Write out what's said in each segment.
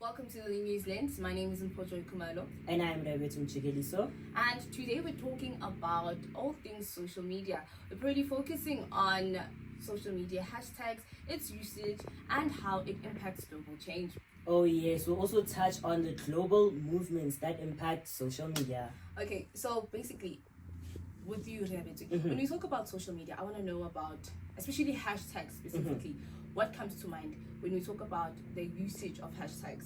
Welcome to the News Lens. My name is Mpojo Kumalo. And I'm Rebetu Mchigeliso. And today we're talking about all things social media. We're really focusing on social media hashtags, its usage, and how it impacts global change. Oh yes, we'll also touch on the global movements that impact social media. Okay, so basically, with you, Rebetu, when we talk about social media, I want to know about, especially hashtags specifically, what comes to mind when we talk about the usage of hashtags?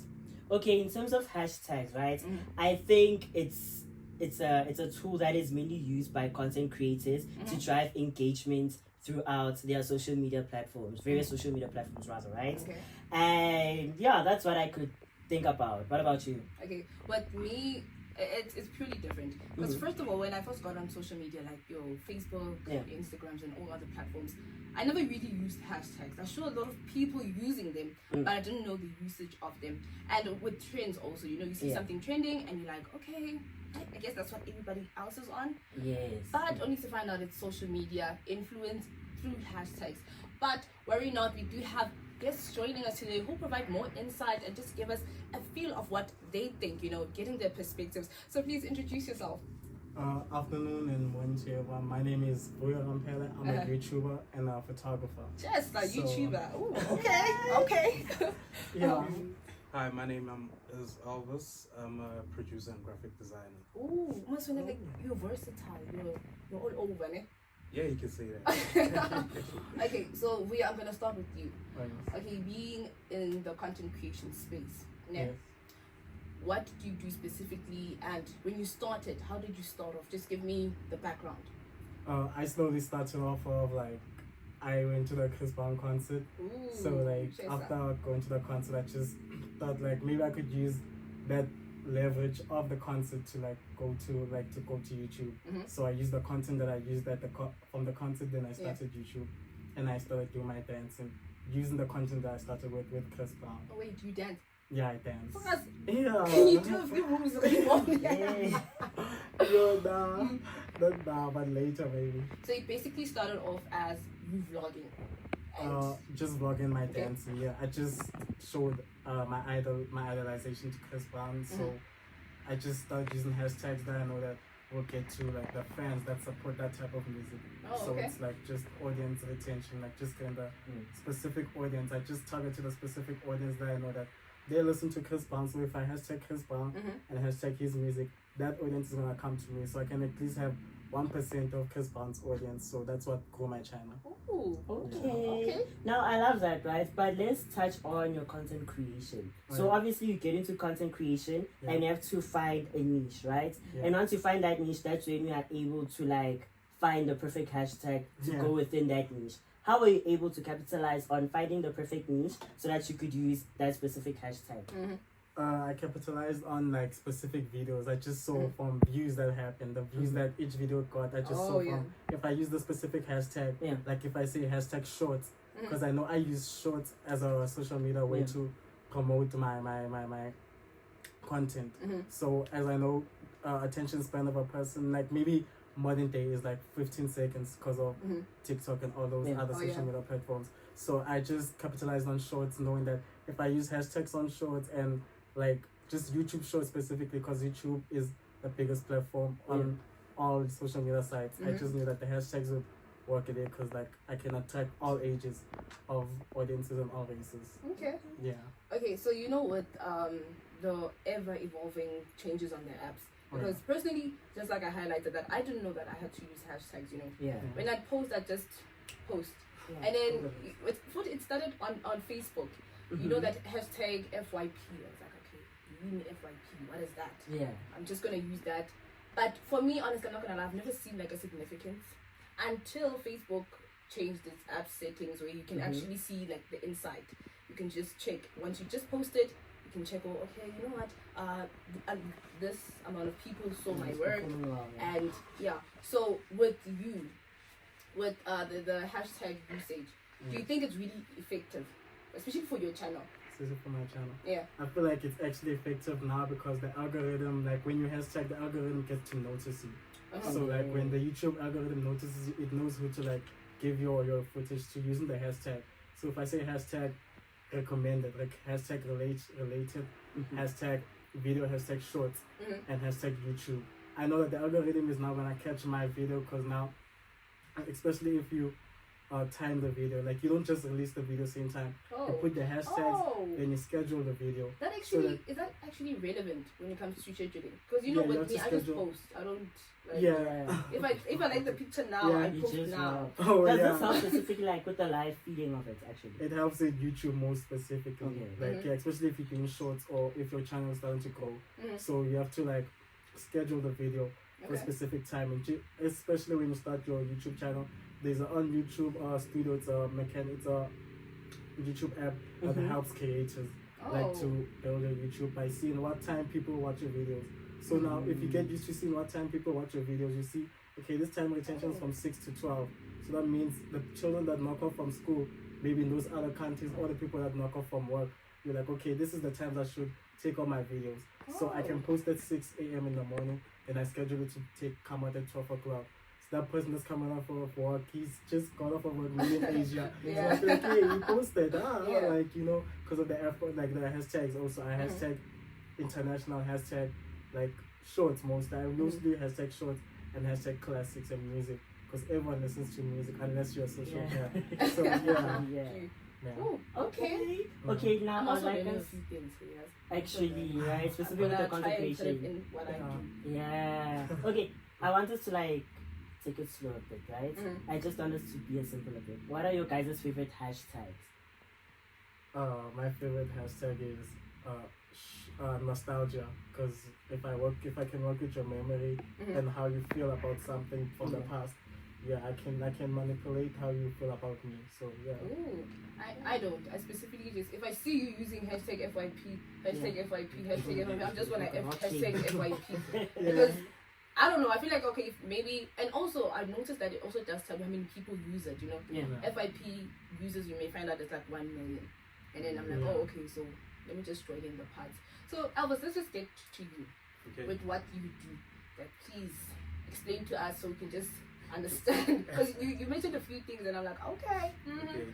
Okay, in terms of hashtags, right? I think it's a tool that is mainly used by content creators to drive engagement throughout their social media platforms, various social media platforms rather, right? Okay. And yeah, that's what I could think about. What about you? Okay, with me, it's purely different. Because first of all, when I first got on social media, like your Facebook, your Instagrams, and all other platforms, I never really used hashtags. I saw a lot of people using them, but I didn't know the usage of them. And with trends also, you see something trending, and you're like, okay, I guess that's what everybody else is on. Yes. But only to find out it's social media influence through hashtags. But worry not, we do have guests joining us today who provide more insight and just give us a feel of what they think, getting their perspectives. So please introduce yourself. Afternoon and morning to everyone. My name is Boya Rampele. I'm a YouTuber and a photographer. Just a YouTuber. Ooh, okay. Yeah. Hi, my name is Elvis. I'm a producer and graphic designer. Ooh, must like you're versatile. You're all over, ne? Yeah, you can say that. Okay, so I'm gonna start with you. Okay, being in the content creation space, Yes. what do you do specifically, and when you started, how did you start off? Just give me the background. I slowly started off of I went to the Chris Brown concert. Ooh, So after going to the concert, I just thought maybe I could use that leverage of the concert to go to YouTube. So I used the content that I used from the concert. Then I started YouTube, and I started doing my dancing using the content that I started with Chris Brown. Oh wait, do you dance? Yeah, I dance. For us, Yeah. can you do a few moves anymore? Yeah. Nah, but later maybe. So you basically started off as you vlogging. Just vlogging my dancing. Yeah, I just showed my idolization to Chris Brown. So I just started using hashtags that I know that will get to the fans that support that type of music. So it's just audience retention, just getting the specific audience. I just target to the specific audience that I know that they listen to Chris Brown. So if I hashtag Chris Brown and hashtag his music, that audience is gonna come to me. So I can at least have 1% of Chris Brown's audience. So that's what grew my channel. Ooh, Okay. Now I love that, right? But let's touch on your content creation. So obviously you get into content creation and you have to find a niche, right? Yeah. And once you find that niche, that's when you are able to find the perfect hashtag to go within that niche. How were you able to capitalize on finding the perfect niche so that you could use that specific hashtag? I capitalized on specific videos. I just saw from views that happened, the views that each video got. I just saw from if I use the specific hashtag, if I say hashtag shorts, because I know I use shorts as a social media way to promote my content. So as I know, attention span of a person, maybe modern day is 15 seconds because of TikTok and all those other social media platforms. So I just capitalized on shorts, knowing that if I use hashtags on shorts and just YouTube shorts specifically, because YouTube is the biggest platform on all social media sites. I just knew that the hashtags would work there because I can attract all ages of audiences and all races. Okay. Yeah. Okay, so with the ever evolving changes on their apps. Because personally, just like I highlighted that I didn't know that I had to use hashtags, Yeah. When I post, I just post. And then it started on Facebook. You know that hashtag FYP. I was like, okay, you mean FYP, what is that? Yeah. I'm just gonna use that. But for me, honestly, I'm not gonna lie, I've never seen a significance until Facebook changed its app settings where you can actually see the inside. You can just check once you just post it. You can check, okay, you know what? This amount of people saw my work, and So with you, with the hashtag usage, do you think it's really effective, especially for your channel? Especially for my channel. Yeah. I feel like it's actually effective now because the algorithm, when you hashtag, the algorithm gets to notice you. So when the YouTube algorithm notices you, it knows who to give your footage to using the hashtag. So if I say hashtag recommended, like related, hashtag video, hashtag shorts, and hashtag YouTube. I know that the algorithm is now gonna catch my video because now, especially if you time the video, like you don't just release the video same time. You put the hashtags, then you schedule the video. That actually is that actually relevant when it comes to scheduling? Because you know, Yeah, you with have me, to I just schedule. post. I don't. Like, Yeah. If I like the picture now, Yeah, I You post just now. Oh Does yeah. this help specifically like with the live feeding of it actually? It helps in YouTube more specifically. Okay. Like yeah, especially if you're doing shorts or if your channel is starting to grow. Mhm. So you have to like schedule the video for a Okay. specific time, and especially when you start your YouTube channel. There's a on YouTube studio. It's a YouTube app that Mhm. helps creators Oh. like to build a YouTube by seeing what time people watch your videos. So now, if you get used to seeing what time people watch your videos, you see, okay, this time retention is from 6 to 12. So that means the children that knock off from school, maybe in those other countries, or the people that knock off from work, you're like, okay, this is the times I should take all my videos. So I can post at 6 a.m. in the morning, and I schedule it to come out at 12 o'clock. So that person that's coming off of work, he's just got off of work maybe in Asia. Yeah. So I feel like, hey, you posted, Yeah. like, you know, because of the effort, like the hashtags also. I hashtag international, hashtag like shorts most. I mostly hashtag shorts and hashtag classics and music because everyone listens to music unless you're a social Yeah. care. So yeah. Yeah. Yeah. Oh, okay. Okay, now I'm I'd also like learning a us few things here. actually, right, I'm specifically with the gonna try and content put it creation. in what I do. Yeah. Okay, I want us to like take it slow a bit, right? Mhm. I just want us to be a simple a bit. What are your guys' favorite hashtags? My favorite hashtag is nostalgia because if I can work with your memory Mhm. and how you feel about something from the past, yeah, I can manipulate how you feel about me. So yeah. Ooh, I don't. I specifically just if I see you using hashtag FYP, hashtag FYP, hashtag FYP, I'm just gonna hashtag FYP because I don't know. I feel like okay, maybe, and also I've noticed that it also does tell you how many people use it. You know, Yeah. FYP users, you may find out it's like 1 million, and then I'm like, Yeah. oh, okay, so let me just join in the parts. So Elvis, let's just get to you Okay. with what you do. Like, please explain to us so we can just understand because you mentioned a few things, and I'm like, okay. Okay.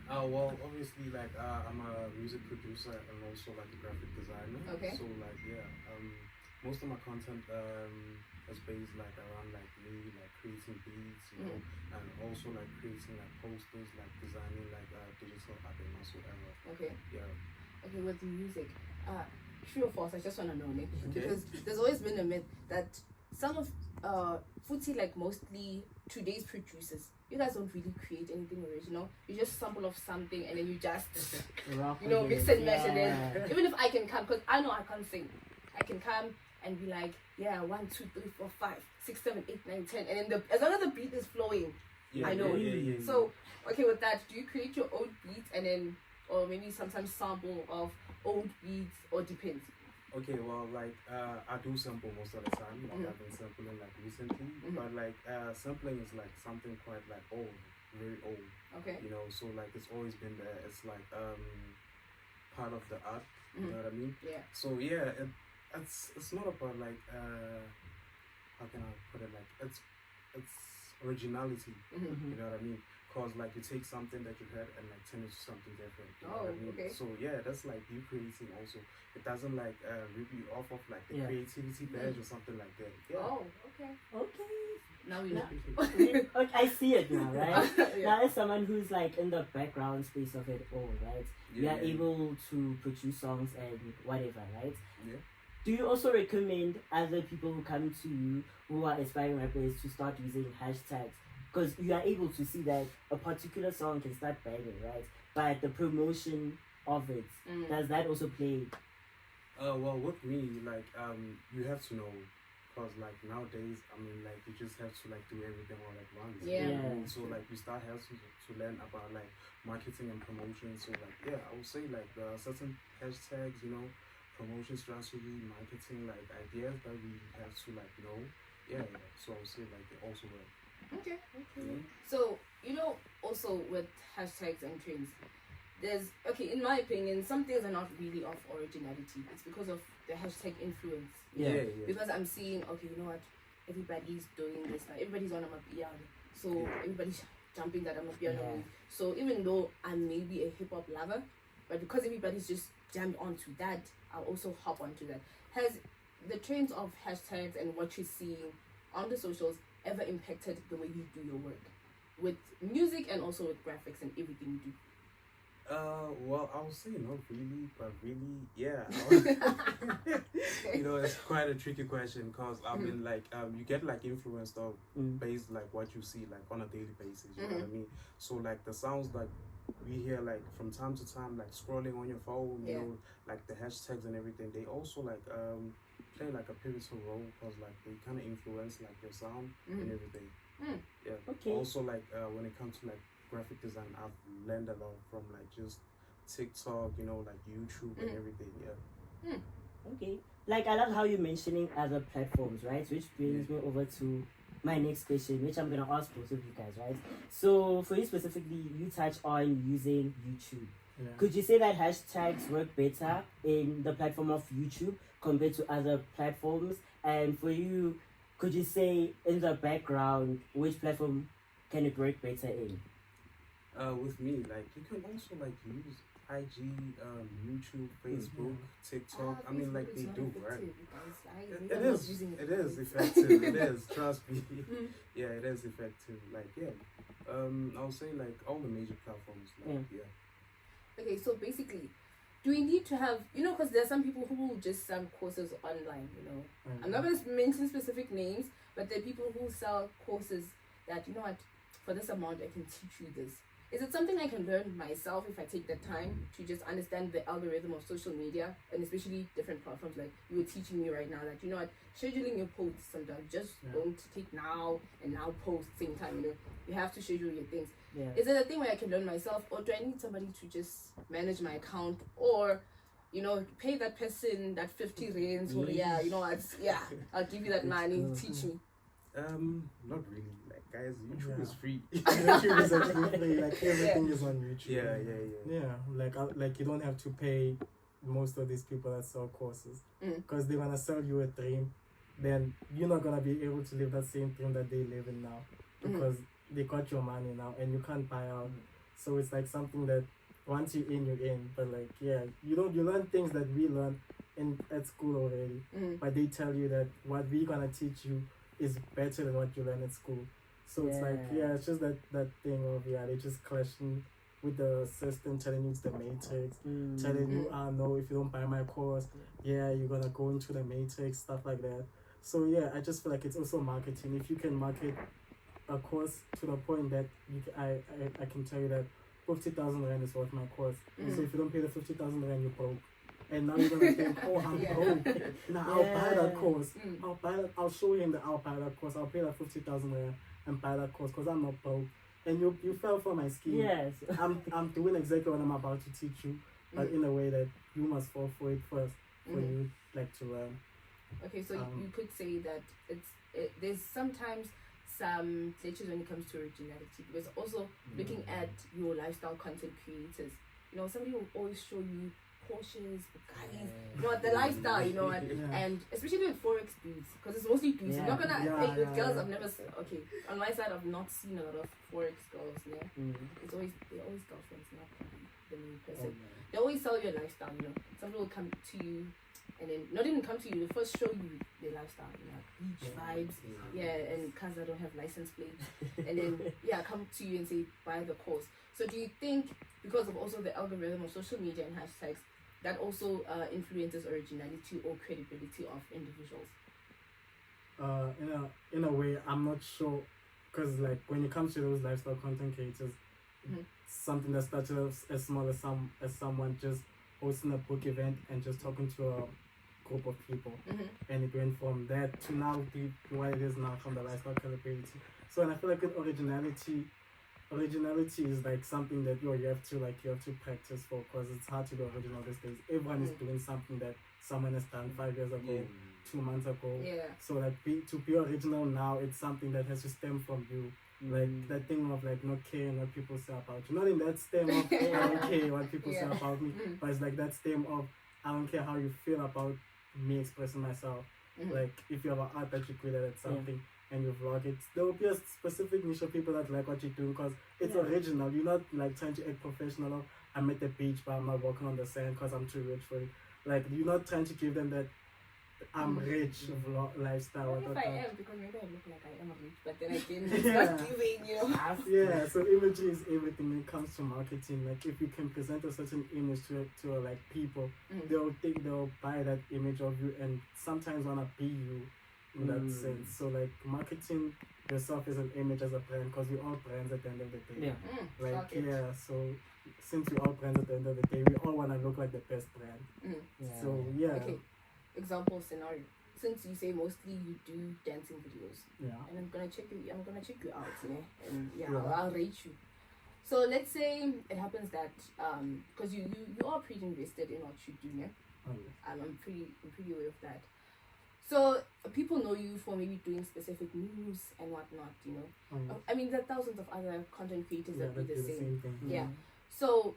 Well, obviously, like I'm a music producer and also like a graphic designer. Okay. So like most of my content is based like around like me like creating beats, you know, and also like creating like posters, like designing like digital art and whatsoever. Okay. Yeah. Okay, with music, true or false? I just want to know, Nick, Okay. because there's always been a myth that some of Footy, like mostly today's producers, you guys don't really create anything original. You just sample of something and then you just, Rock you know, with mix it. and match it Yeah. in. Even if I can come, because I know I can't sing, I can come and be like, yeah, 1, 2, 3, 4, 5, 6, 7, 8, 9, 10, and then as long as the beat is flowing, I know. Yeah. So, okay, with that, do you create your own beats and then, or maybe sometimes sample of old beats, or depends? Okay, well, like I do sample most of the time. Like I've been sampling like recently, but like sampling is like something quite like old, very old. Okay. You know, so like it's always been there. It's like part of the art. You know what I mean? Yeah. So yeah, it's not about like how can I put it, like it's originality. You know what I mean? Cause like you take something that you heard and like turn it to something different. You know what I mean? Okay. So yeah, that's like you creating also. It doesn't like rip you off of like the Yeah. creativity badge or something like that. Yeah. Oh, okay. Okay. Now we know. Okay, I see it now, right? Yeah. Now, as someone who's like in the background space of it all, right? You are able to produce songs and whatever, right? Yeah. Do you also recommend other people who come to you who are aspiring rappers to start using hashtags? Because you are able to see that a particular song can start banging, right? But the promotion of it, does that also play? Well, with me, like you have to know. Cause like nowadays, I mean, like you just have to like do everything all at once. Yeah. You know what I mean? So like you start having to learn about like marketing and promotion. So like yeah, I would say like there are certain hashtags, you know, promotion strategy, marketing, like ideas that we have to like know. Yeah. So I would say like they also work. Okay. Mhm. So, you know, also with hashtags and trends, there's, okay, in my opinion, some things are not really of originality. It's because of the hashtag influence. Yeah. Because I'm seeing, okay, you know what, everybody's doing this now. Everybody's on Amapiano. So everybody's jumping that Amapiano Yeah. wave. So even though I'm maybe a hip hop lover, but because everybody's just jammed onto that, I'll also hop onto that. Has the trends of hashtags and what you're seeing on the socials ever impacted the way you do your work with music and also with graphics and everything you do? Well, I would say not really, but really, yeah. You know, it's quite a tricky question because I've been like, you get like influenced of based like what you see like on a daily basis. You know what I mean? So like the sounds like we hear like from time to time, like scrolling on your phone, you know, like the hashtags and everything. They also like play like a pivotal role because like they kind of influence like your sound and everything. Yeah. Okay. Also like when it comes to like graphic design, I've learned a lot from like just TikTok, you know, like YouTube and everything. Yeah. Okay. Like I love how you're mentioning other platforms, right? Which brings me over to my next question, which I'm gonna ask both of you guys, right? So for you specifically, you touch on using YouTube. Yeah. Could you say that hashtags work better in the platform of YouTube compared to other platforms? And for you, could you say in the background, which platform can it work better in? With me, like you can also like use IG, YouTube, Facebook, TikTok. I mean, like they do, right? It is effective. It is. Trust me. Yeah, it is effective. Like I'll say like all the major platforms. Like Okay, so basically, do we need to have, you know, because there are some people who will just sell courses online, you know. I'm not going to mention specific names, but there are people who sell courses that, you know what, for this amount I can teach you this. Is it something I can learn myself if I take the time to just understand the algorithm of social media and especially different platforms like you were teaching me right now that, you know what, scheduling your posts sometimes just don't take now and now post same time, you know. You have to schedule your things. Yeah. Is it a thing where I can learn myself, or do I need somebody to just manage my account, or, you know, pay that person that 50 rands for you know what, I'll give you that money, teach me. Not really. Like guys, YouTube is free. YouTube is actually free. Like everything is on YouTube. Yeah. Like you don't have to pay most of these people that sell courses because they're gonna sell you a dream. Then you're not gonna be able to live that same dream that they live in now because they got your money now and you can't buy out. So it's like something that once you're in, you're in. But like you learn things that we learn at school already. But they tell you that what we're gonna teach you is better than what you learn at school. So it's like, it's just that thing of, they just clashing with the system, telling you it's the matrix, telling you, no, if you don't buy my course, you're gonna go into the matrix, stuff like that. So I just feel like it's also marketing. If you can market a course to the point that I can tell you that 50,000 rand is worth my course. So if you don't pay the 50,000 rand, you're broke. And now you're gonna think, oh, I'm broke. Now I'll buy that course. I'll show him that I'll buy that course. I'll pay that 50,000 rand and buy that course because I'm not broke. And you fell for my scheme. Yes. I'm doing exactly what I'm about to teach you, but in a way that you must fall for it first for you like to learn. Okay, so you could say that there's sometimes some glitches when it comes to originality, because also looking at your lifestyle content creators, you know, somebody will always show you Porsches, Bugattis, you know, the lifestyle, you know, and especially with Forex dudes, because it's mostly dudes. I'm not gonna with girls. I've never on my side I've not seen a lot of Forex girls. They're always girlfriends, not the main person. They always sell you a lifestyle, you know. Some people will come to you and then not even come to you, they first show you their lifestyle, you know, beach vibes, and cars that don't have license plates, and then come to you and say buy the course. So do you think because of also the algorithm of social media and hashtags that also influences originality or credibility of individuals? In a way, I'm not sure, because like when it comes to those lifestyle content creators, something that started as small as someone just hosting a book event and just talking to a group of people, and it went from that to now what it is now, from the lifestyle credibility. So, and I feel like with originality is like something that you have to practice for, because it's hard to be original these days. Everyone is doing something that someone has done 5 years ago, 2 months ago. So like to be original now, it's something that has to stem from you. Like that thing of like not caring what people say about you. Not in that stem of I don't care what people say about me, but it's like that stem of I don't care how you feel about me expressing myself. Like if you have an art that you created at something and you vlog it, there will be a specific niche of people that like what you do because it's original. You're not like trying to act professional. I'm at the beach, but I'm not walking on the sand because I'm too rich for it. Like, you're not trying to give them that I'm rich lifestyle. What if I am? Because maybe I look like I am rich, but then again, it's Yeah. not giving, you know. Yeah, so imagery is everything when it comes to marketing. Like, if you can present a certain image to like people, they'll buy that image of you and sometimes wanna be you in that sense. So like marketing yourself as an image as a brand, because we're all brands at the end of the day. Yeah. Like so since we're all brands at the end of the day, we all wanna look like the best brand. Yeah. So yeah. Okay. Example scenario. Since you say mostly you do dancing videos, Yeah. and I'm gonna check you out, and Yeah. I'll rate you. So let's say it happens that because you are pretty invested in what you do, yeah. Oh, yeah. I'm pretty aware of that. So people know you for maybe doing specific moves and whatnot, you know. Oh, yeah. I mean, there are thousands of other content creators Yeah, that do that the do the same. same thing. Yeah. So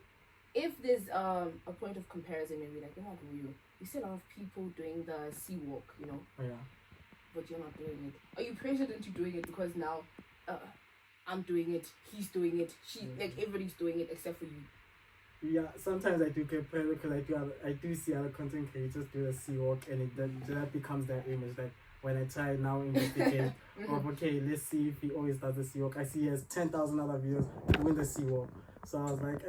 if there's a point of comparison, maybe like, you know what, you see a lot of people doing the sea walk, you know, Oh, yeah. but you're not doing it. Are you pressured into doing it because now I'm doing it, he's doing it, like everybody's doing it except for you? Yeah, sometimes I do get pressure because I do see other content creators do the sea walk, and that becomes their image. Like when I try now investigate of okay, let's see if he always does the sea walk. I see he has 10,000 other videos doing the sea walk. So I was like,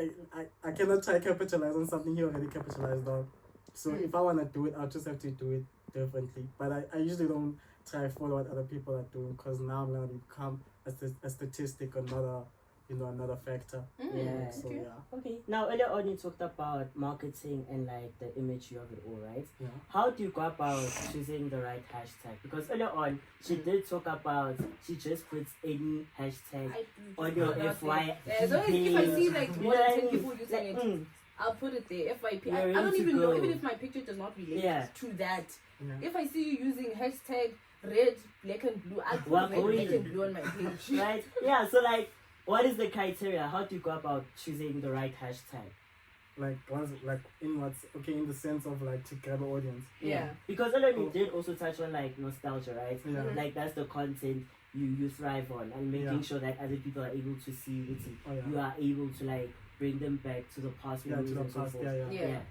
I cannot try capitalize on something he already capitalized on. So if I wanna do it, I'll just have to do it differently. But I usually don't try to follow what other people are doing, because now I'm gonna become a statistic or another factor. Yeah. So Okay. yeah. Okay. Now earlier on you talked about marketing and like the imagery of it all, right? Yeah. How do you go about choosing the right hashtag? Because earlier on she did talk about she just puts any hashtag I do. on your Not FYP. there. So if I see like more than 10 people using like, it, I'll put it there. FYP. You're I ready don't to even know, go. even if my picture does not relate Yeah. to that. Yeah. If I see you using hashtag red, black and blue, I'll put Well, red, black going. and blue on my page. Right? Yeah, so like what is the criteria? How do you go about choosing the right hashtag? Like in the sense of like to grab an audience. Yeah. Because earlier you did also touch on like nostalgia, right? Yeah. Like that's the content you thrive on, and making Yeah. sure that other people are able to see it. Oh, yeah. You are able to like bring them back to the past. Yeah, to memories the and so past. forth. Yeah. Yeah.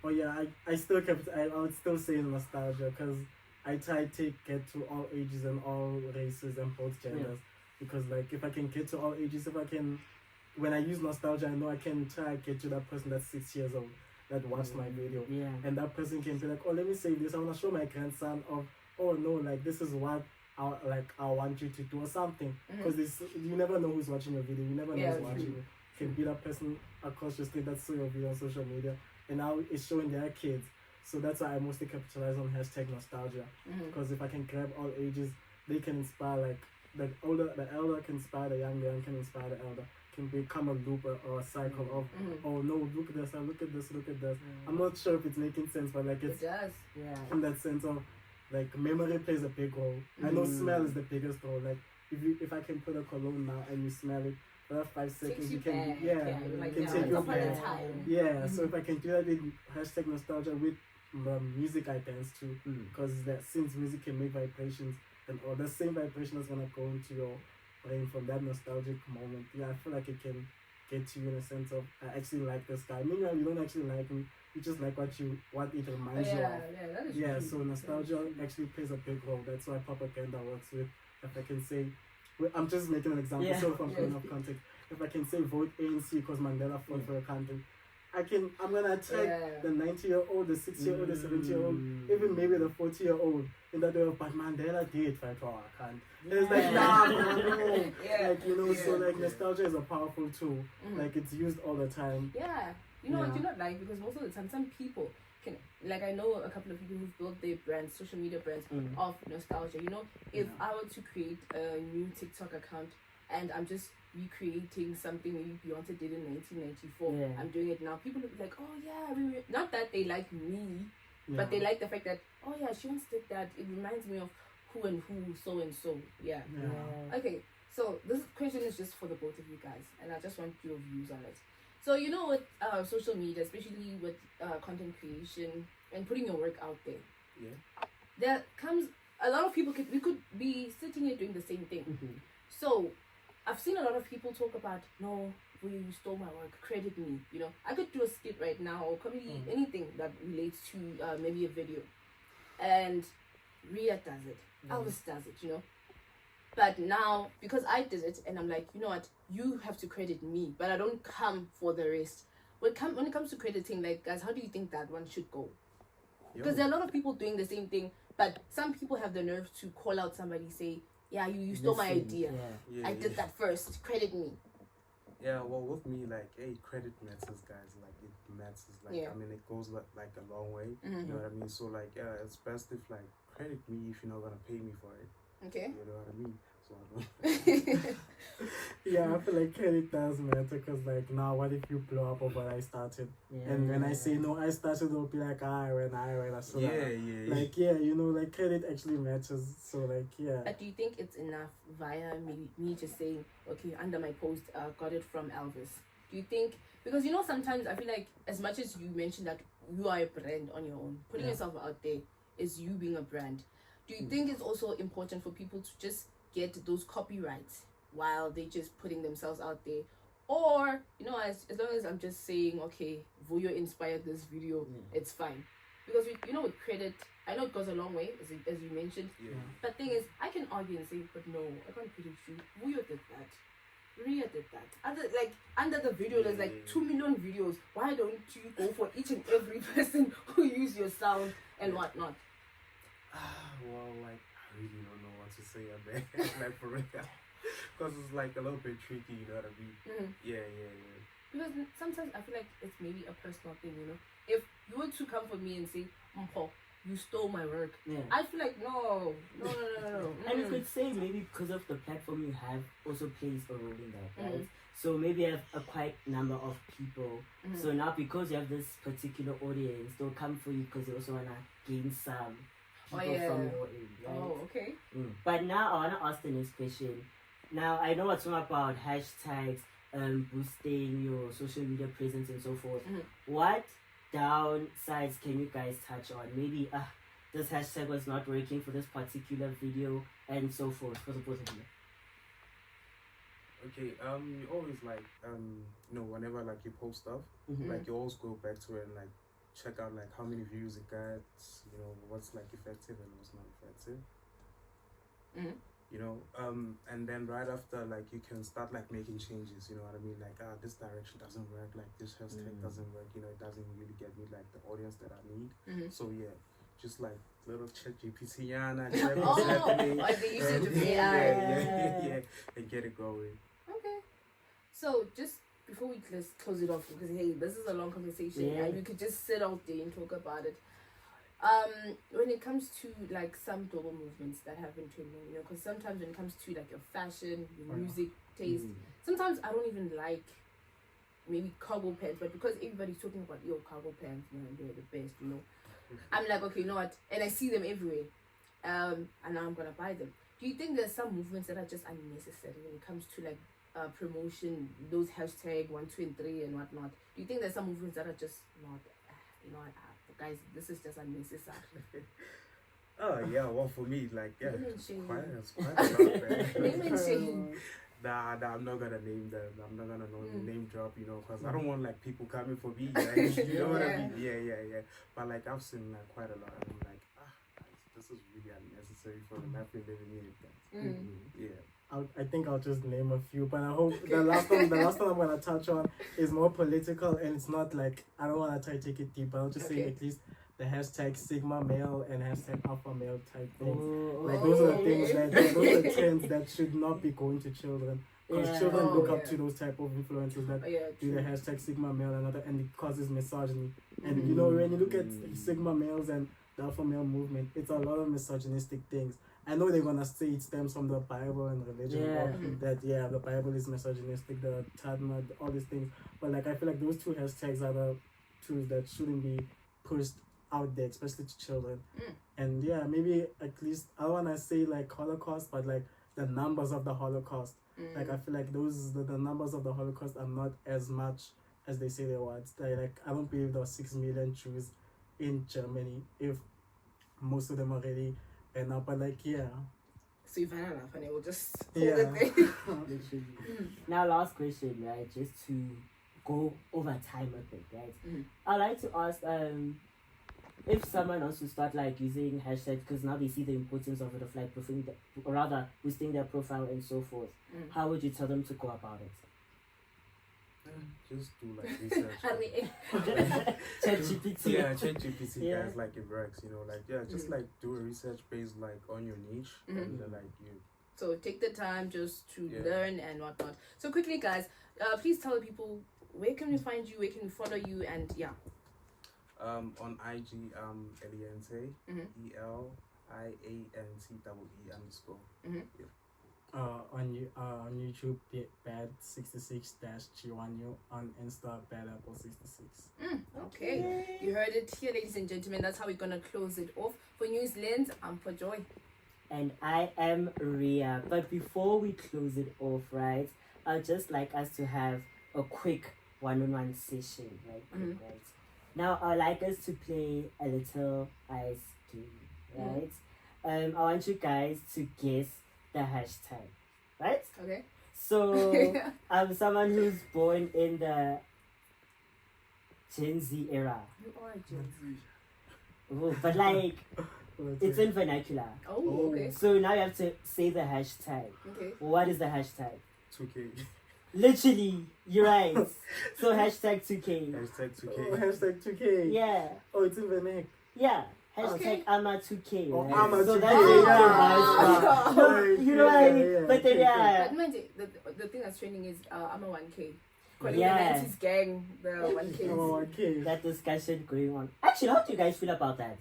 Oh yeah, I still kept. I would still say nostalgia, because I try to get to all ages and all races and both genders. Because like if I can get to all ages, when I use nostalgia, I know I can try to get to that person that's 6 years old that watched my video, Yeah. and that person can be like, oh, let me save this. I want to show my grandson of, oh no, like this is what I want you to do or something. Because you never know who's watching your video. You never know Yeah, who's watching you. Can be that person across the street that saw your video on social media, and now it's showing their kids. So that's why I mostly capitalize on hashtag nostalgia. Because if I can grab all ages, they can inspire, like the elder can inspire the young can inspire the elder, can become a loop or a cycle of, oh no, look at this, look at this, look at this. I'm not sure if it's making sense, but like It it's does. Yeah. in that sense of like memory plays a big role. I know smell is the biggest role. Like if I can put a cologne now and you smell it for that 5 seconds, Takes you you can back. you Like, can yeah, take you once upon a back. time. Yeah, so if I can do that with hashtag nostalgia with music I dance to, because since music can make vibrations, and all the same vibration is gonna go into your brain from that nostalgic moment. Yeah, I feel like it can get to you in a sense of, I actually like this guy. Meanwhile, you don't actually like him, you just like what it reminds you of. That is Yeah, true. so nostalgia actually plays a big role. That's why propaganda works with, if I can say, I'm just making an example, Yeah. so from point of context. If I can say vote ANC because Mandela fought for a country, I'm gonna attack the 90-year-old, the 60-year-old, the 70-year-old, even maybe the 40-year-old in that way of, but Mandela did fight for our country. And it's like, nah, no. Yeah. Like, so like nostalgia is a powerful tool. Like it's used all the time. Yeah. You know what Yeah. you're not like, because most of the time some people can, like I know a couple of people who've built their brands, social media brands of nostalgia. You know, if I were to create a new TikTok account and I'm just recreating something maybe Beyonce did in 1994, Yeah. I'm doing it now. People will be like, oh yeah, not that they like me, Yeah. but they like the fact that, oh yeah, she once did that. It reminds me of who and who, so and so. Yeah. Yeah. Okay, so this question is just for the both of you guys, and I just want your views on it. So you know, with social media, especially with content creation and putting your work out there, there comes a lot of people. We could be sitting here doing the same thing. So I've seen a lot of people talk about, no, you stole my work, credit me. You know, I could do a skit right now or comedy, anything that relates to maybe a video, and Ria does it, Elvis does it, you know. But now, because I did it, and I'm like, you know what, you have to credit me, but I don't come for the rest. When it comes to crediting, like, guys, how do you think that one should go? Because there are a lot of people doing the same thing, but some people have the nerve to call out somebody, say, yeah, you stole my idea. I did that first, credit me. Yeah, well, with me, like, hey, credit matters, guys. Like, it matters. Like, I mean, it goes like a long way. You know what I mean? So, like, yeah, it's best if, like, credit me if you're not gonna pay me for it. Okay. You know what I mean? So I don't. Yeah, I feel like credit does matter because, like, now what if you blow up over I started? And when I say no, I started, they'll be like, I went. So like, you know, like, credit actually matters. So, like, yeah. But do you think it's enough via me just saying, okay, under my post, got it from Elvis? Do you think, because, you know, sometimes I feel like as much as you mentioned that you are a brand on your own, putting yourself out there is you being a brand. Do you think it's also important for people to just get those copyrights while they just putting themselves out there? Or, you know, as long as I'm just saying, okay, Vuyo inspired this video, it's fine. Because, you know, with credit, I know it goes a long way, as you mentioned. But thing is, I can argue and say, but no, I can't credit you. Vuyo did that. Ria did that. Under the video, there's like 2 million videos. Why don't you go for each and every person who use your sound and whatnot? Well, like, I really don't know what to say about like, for real. Because it's like a little bit tricky, you know what I mean? Yeah. Because sometimes I feel like it's maybe a personal thing, you know? If you were to come for me and say, Mpo, you stole my work, I feel like, no. And you could say maybe because of the platform you have also plays a role in that, right? So maybe you have a quite number of people. So now because you have this particular audience, they'll come for you because they also want to gain some people from your end, right? Oh, okay. But now I want to ask the next question. Now I know what's about hashtags, boosting your social media presence and so forth. What downsides can you guys touch on? Maybe this hashtag was not working for this particular video and so forth for the both of you. Okay, you always like you know, whenever like you post stuff, like you always go back to it and like check out like how many views it got, you know, what's like effective and what's not effective. You know, and then right after, like, you can start like making changes, you know what I mean? Like, this direction doesn't work, like this hashtag doesn't work, you know, it doesn't really get me like the audience that I need. So yeah, just like little chat GPT yana, and get it going. Okay. So just before we close it off, because hey, this is a long conversation and we could just sit out there and talk about it. When it comes to like some global movements that have been trending, you know, because sometimes when it comes to like your fashion, your music taste, sometimes I don't even like maybe cargo pants, but because everybody's talking about your cargo pants, you know, they're the best, you know, I'm like, okay, you know what, and I see them everywhere, and now I'm gonna buy them. Do you think there's some movements that are just unnecessary when it comes to like promotion, those hashtag 1, 2, and 3 and whatnot? Do you think there's some movements that are just not, you know, guys, this is just unnecessary? Oh yeah, well for me, like, yeah, it's quite a lot, Nah, I'm not gonna name them. I'm not gonna name drop, you know, because I don't want like people coming for me. Like, you know what I mean? Yeah. But like I've seen like quite a lot, and I'm like, guys, this is really unnecessary for the life we're living in. Yeah. I think I'll just name a few, but I hope the last one I'm gonna touch on is more political, and it's not like, I don't wanna try to take it deep, but I'll just say at least the hashtag Sigma male and hashtag alpha male type things. Those are the things those are trends that should not be going to children. Because children look up to those type of influencers that do the hashtag Sigma male and it causes misogyny. And you know, when you look at Sigma males and the alpha male movement, it's a lot of misogynistic things. I know they're gonna say it stems from the Bible and religion, that the Bible is misogynistic, the Talmud, all these things. But like, I feel like those two hashtags are the two that shouldn't be pushed out there, especially to children. And maybe at least, I don't wanna say like Holocaust, but like the numbers of the Holocaust. Like, I feel like the numbers of the Holocaust are not as much as they say they were. Like, I don't believe there were 6 million Jews in Germany, if most of them already. And now, but like, So you find enough and it will just hold Yeah. it there. Literally. Now, last question, right? Just to go over time a bit, right? I'd like to ask, if someone wants to start like using hashtags because now they see the importance of it, of like boosting their profile and so forth. How would you tell them to go about it? Just do like research. ChatGPT. Yeah, ChatGPT, Yeah. guys, like it works, you know, like just like do a research based like on your niche and like you. So take the time just to Yeah. learn and whatnot. So quickly, guys, please tell the people where can we find you, where can we follow you, and yeah. On IG, Eliante, ELIANTEE_. On YouTube, bad66-G1U. On Insta, badapple66. Okay, you heard it here, ladies and gentlemen. That's how we're gonna close it off. For News Lens, I'm for Joy. And I am Ria. But before we close it off, right, I'd just like us to have a quick one-on-one session, right? Right. Now, I'd like us to play a little ice game, right? I want you guys to guess the hashtag, right? Okay. So, I'm someone who's born in the Gen Z era. You are Gen Z. Oh, but like, it's in vernacular. Oh, okay. So now you have to say the hashtag. Okay. What is the hashtag? 2K. Literally, you're right. So hashtag 2K. Hashtag 2K. Oh, hashtag 2K. Yeah, Oh, it's in the neck. yeah. Hashtag Okay. Ama 2K. Oh, Right? Ama so 2K. that's it. Ah. No, you know what I mean? Yeah, But then, yeah. But mind you, the thing that's trending is I'm a 1K. Calling Yeah. the 90s gang the 1K. Oh, okay. That discussion going on. Actually, how do you guys feel about that?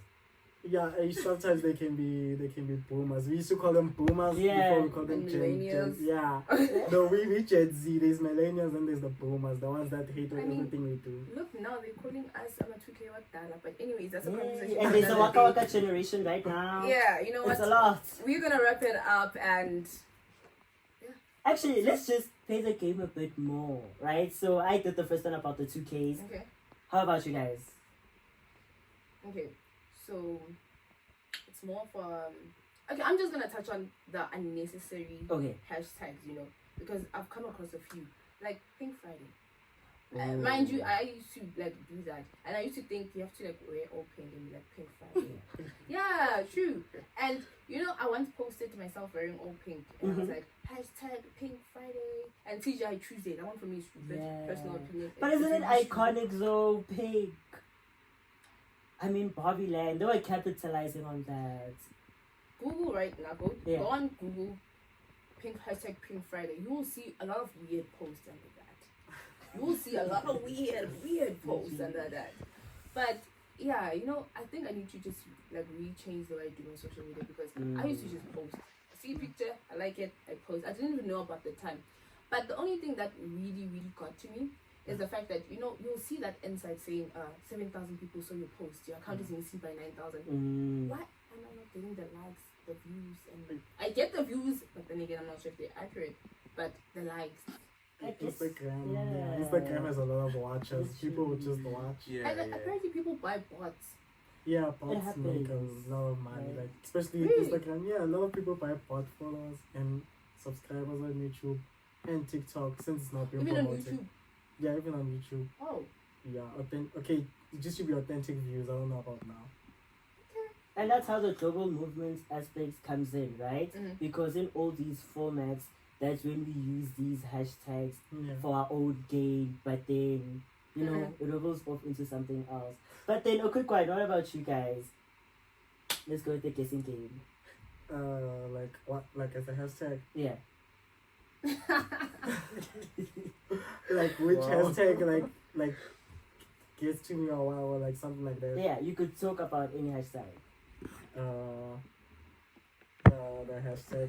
Yeah, sometimes they can be boomers. We used to call them boomers Yeah. before we call them And Gen. millennials. Yeah. No, we Gen Z. There's millennials and there's the boomers, the ones that hate I mean, everything we do. Look, now they're calling us I'm a 2K Wakdala. But anyways, that's a Yeah. conversation. And for there's a another Waka day. Waka generation right now. Yeah, you know what? It's a lot. We're gonna wrap it up and Actually, let's just play the game a bit more, right? So I did the first one about the 2Ks. okay. How about you guys? Okay, so it's more for okay, I'm just gonna touch on the unnecessary Okay. hashtags, you know, because I've come across a few, like Pink Friday. Oh. Mind you, I used to like do that, and I used to think you have to like wear all pink and be like Pink Friday. Yeah, true. And you know, I once posted myself wearing all pink, and I was like hashtag Pink Friday and TGI Tuesday. That one for me is Yeah. personal opinion. But It's isn't it really iconic though? Pink. I mean, Barbie Land. They were capitalizing on that. Google right now. Go Yeah. on Google. Hashtag Pink Friday. You will see a lot of weird posts under that. You will see a lot of weird posts under that. But yeah, you know, I think I need to just like rechange the way I do my social media because I used to just post. I see a picture, I like it, I post. I didn't even know about the time. But the only thing that really got to me is the fact that, you know, you'll see that inside saying 7,000 people saw your post, your account is being seen by 9,000. Why am I not getting the likes, the views? And I get the views, but then again, I'm not sure if they're accurate. But the likes. Instagram, Yeah. Instagram has a lot of watchers. People would just watch. Yeah, And yeah. apparently people buy bots. Yeah, bots happens. make a lot of money. Right. Like especially Really? Instagram. Yeah, a lot of people buy bot followers and subscribers on YouTube and TikTok since it's not being Even on promoted. YouTube. Yeah, even on YouTube. Oh. Yeah, okay, it just should be authentic views. I don't know about now. And that's how the global movement aspect comes in, right? Mhm. Because in all these formats, that's when we use these hashtags Yeah. for our own gain, but then, you know, it evolves off into something else. But then, a quick one, what about you guys? Let's go with the guessing game. Like what? Like as a hashtag? Yeah. Like which Wow. hashtag? Like gets to me or like something like that. Yeah, you could talk about any hashtag. The hashtag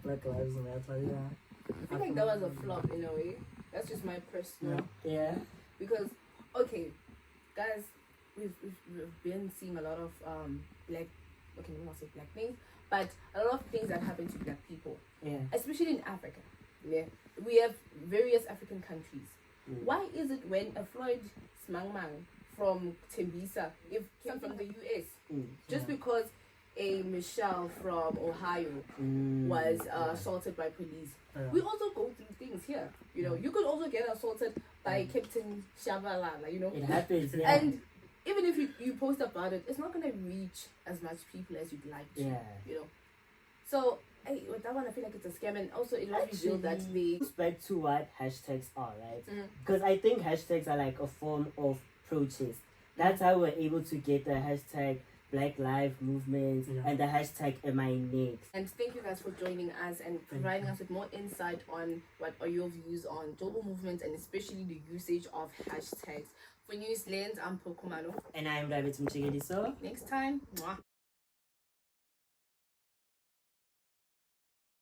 Black Lives Matter. Yeah. I feel like that was a flop in a way. That's just my personal. Yeah. Because, okay, guys, we've been seeing a lot of black, okay, we not say black things, but a lot of things that happen to black people, Yeah. especially in Africa. Yeah, we have various African countries. Mm. Why is it when a Floyd Smangmang from Tembisa, if came from the US, just Yeah. because a Michelle from Ohio Mm, was yeah. assaulted by police. Yeah. We also go through things here. You know, you could also get assaulted by Captain Shabalala, you know. It happens, yeah. And even if you post about it, it's not going to reach as much people as you'd like to, Yeah. you know. So, hey, with that one, I feel like it's a scam. And also, it was revealed that they... goes back to what hashtags are, right? Mhm. Because I think hashtags are like a form of protest. That's how we're able to get the hashtag Black Lives Movement Yeah. and the hashtag Am I Next? And thank you guys for joining us and providing us with more insight on what are your views on global movements and especially the usage of hashtags. For News Lens, I'm Pokumalo. And I'm Rabbit Mchigediso. Next time, mwah.